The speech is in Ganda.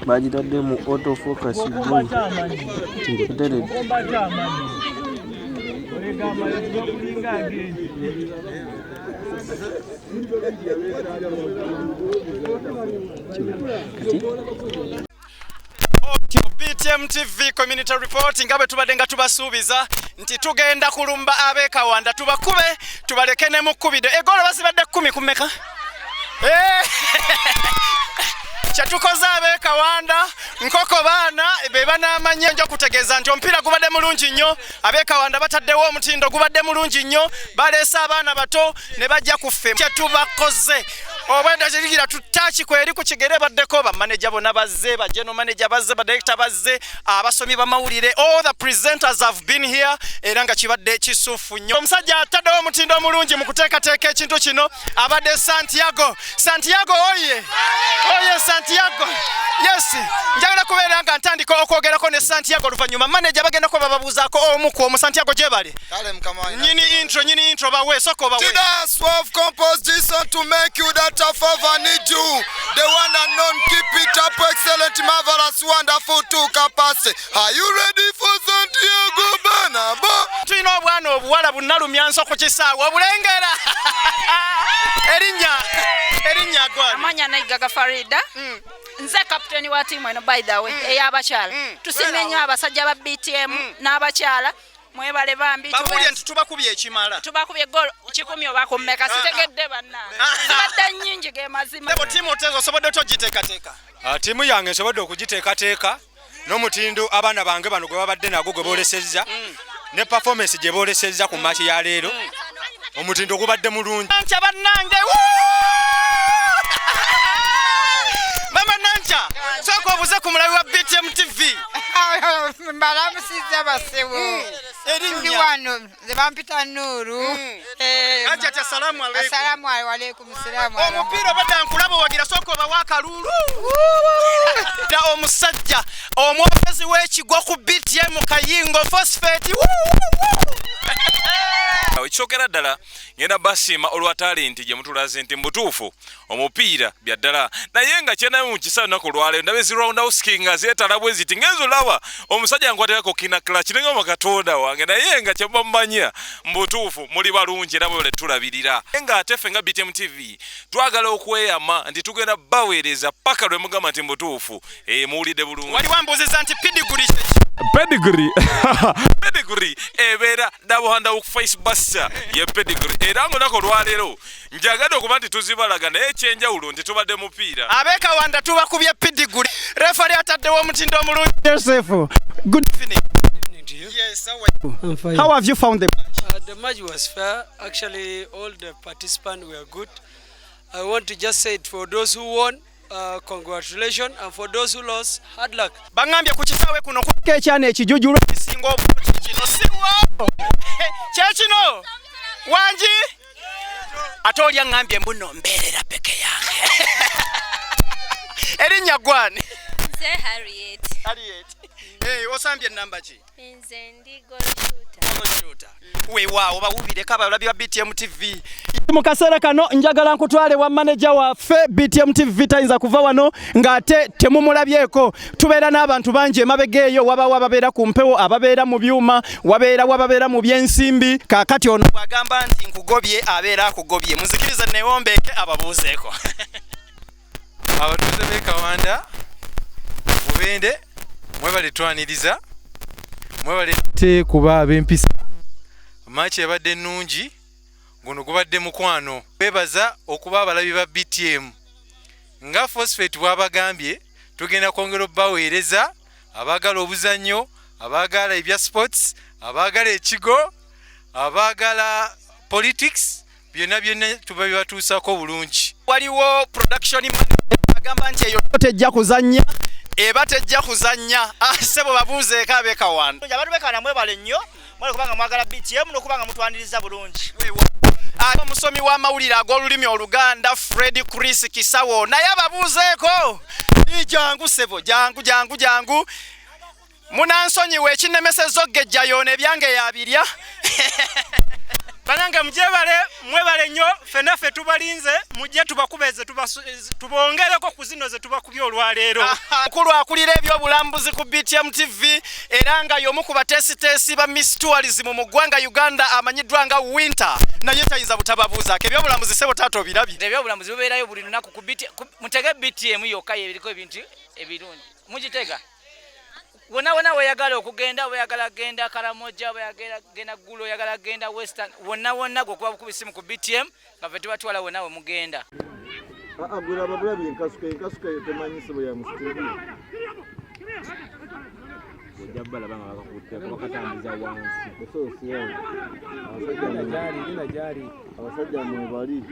bagitadde mu autofocus BTM TV community report ngabe tubadde nga tubasuubiza nti tugenda kulumba ab'ekawanda tubakube tubaleke ne mukubide egolo basibadde 10 kumeka kyatukoze ab'ekawanda nkoko baana beba n'amanya nja kutegeeza nti omupiira gubadde mulungi nnyo ab'ekawanda bataddewo omutindo gubadde mulungi nnyo baleese abaana bato ne bajja kuffe kyetubakoze obwenda kirigira tutaki kweri ku kigere baddeko bamaneja bonna bazze bajeno manager bazze badirector bazze abasomi bamawulire all the presenters have been here era nga kibadde kisuufu nnyo omusajja ataddewo omutindo omulungi mu kuteekateeka ekintu kino abadde Santiago oye Santiago yes njagala kubeera nga ntandika okwogerako ne Santiago luvannyuma manager bagendako bababuuzaako omu ku Santiago gyebali kale mukama wange nyini intro bawe soko bawe Tidas of compose Jason to make you that tough of I need you the one and none keep it up excellent marvelous wonderful to capacity are you ready for Santiago Banabo tulina obwana obuwala bunnalumya nsoko kisaawa obulengera erinnya gwa amanya Naigaga Farida nze kapteni wa timu eno by the way ey'abakyala tusinga nnyo abasajja ba BTM n'abakyala mwebale bambi babulye nti tubakubye ekimala tubakubye golo 10 oba kummeka sitegedde bannange zibadde nnyingi ge mazima nebo timu otezo osobodde otogiteekateeka timu yange nsobodde okugiteekateeka n'omutindo abaana bange bano gwe babadde nagwo gwe boolesezza ne performance gye boolesezza ku match ya leero omutindo gubadde mulungi nanca bannange mama nanca sooka obuze ku mulabi wa BTM TV mbalamusiza basibu erinnya wano ze bampita Nuru aja ta salamu alaykum assalamu alaykum salamu omupiira badda nkulaba wagira sooka oba wakalulu da omusajja omwogezi w'ekigo ku BTM Kayingo Phosphate ekyokera ddala ngenda basiima olwa talenti gye mutulaze nti mbutuufu omupiira bya ddala naye nga kyenayo mu kisaa lunaku olwaleero ndabe zi roundhouse nga zeetala bwe ziti ngenzo laba omusajja nkwatirako kinakla kirenga mu katonda wange naye nga kyebamumanya mbutuufu muli balungi era bwe tulabirira nga ate ffe nga BTM TV twagala okweyama nti tugenda baweereza paka lwe mugamba nti mbutuufu muwulidde bulungi wali wambuuziza nti pedigree ebeera dabuhanda ku Facebook ye pedigree era ng'olunaku olwaleero njagala okuba nti tuzibalaga naye ekyenjawulo nti tubadde mupiira ab'ekawanda tubakubye pedigree refari ataddewo omutindo omulungi Joseph good evening yes how have you found the match the match was fair actually all the participants were good I want to just say it for those who won congratulations and for those who lost hard luck bangambye ku kisaawe kuno kuliko ekyana ekijujulu ekisinga obulungi kino siwo kyekino wangi ate oli aŋŋambye mbuno mbeerera peke yange erinnya gwani nze Harriet osambye ennamba ki nze ndi goloshuta weewaawo bawubireko abalabi ba BTM TV mu kaseera kano njagala nkutwale wa manager waffe BTM TV tayinza kuva wano ng'ate temumulabyeko tubeera n'abantu bangi emabega eyo wabawo ababeera ku mpewo ababeera mu byuma wababeera mu byensimbi kaakati ono bwagamba nti nkugobye abeera akugobye muzikirize newombeeke ababuuzeeko abatuuze b'ekawanda Bubende mwebale twaniriza mwebale te kuba ab'empisa match ebadde nnungi guno gubadde mukwano bebaza okuba abalabi ba BTM nga Phosphate bwabagambye tugenda kwongera abaagala obuzannyo abaagala ebya sports abaagala ekigo abaagala politics byonna tuba bibatuusako bulungi. Waliwo production agamba nti eyo tejja kuzannya eba tejja kuzannya sebo babuuzeeko ab'Ekawanda. Abantu b'Ekawanda mwebale nnyo mwale kubanga mwagala BTM n'okubanga mutwaniriza bulungi. Omusomi w'amawulire ag'olulimi Oluganda Fred Chris Kisawo naye ababuuzeeko jangu sebo jangu munansonyiwe ekinnemesezzo gejjayo nebyange yabirya. Banange mwebale nnyo fenaffe tubalinze mujje tubakubeze tubongereko ku zino ze tubakubye olwaleero. Mukulu akulira ebyobulambuzi ku BTM TV era nga y'omu ku bateesiteesi ba Miss Tourism mu ggwanga Uganda amanyiddwa nga Winter naye tayinza butababuuzaako ebyobulambuzi sebo taata obirabye. Ebyobulambuzi bibeerayo buli lunaku ku mutege BTM yokka ebiriko ebintu ebirungi mugitega. Wona weyagala okugenda weyagala genda Karamoja weyagala genda Gulu weyagala genda Western wonna gwokuba bukuba isimu ku BTM nga ffe tubatwala wonna we mugenda. Agula babulabi enkasuka temanyisibwa ya musitiri. Ojabala banga bakakutte bakatambiza wansi. Ososi yange. Abasajja mwe bali.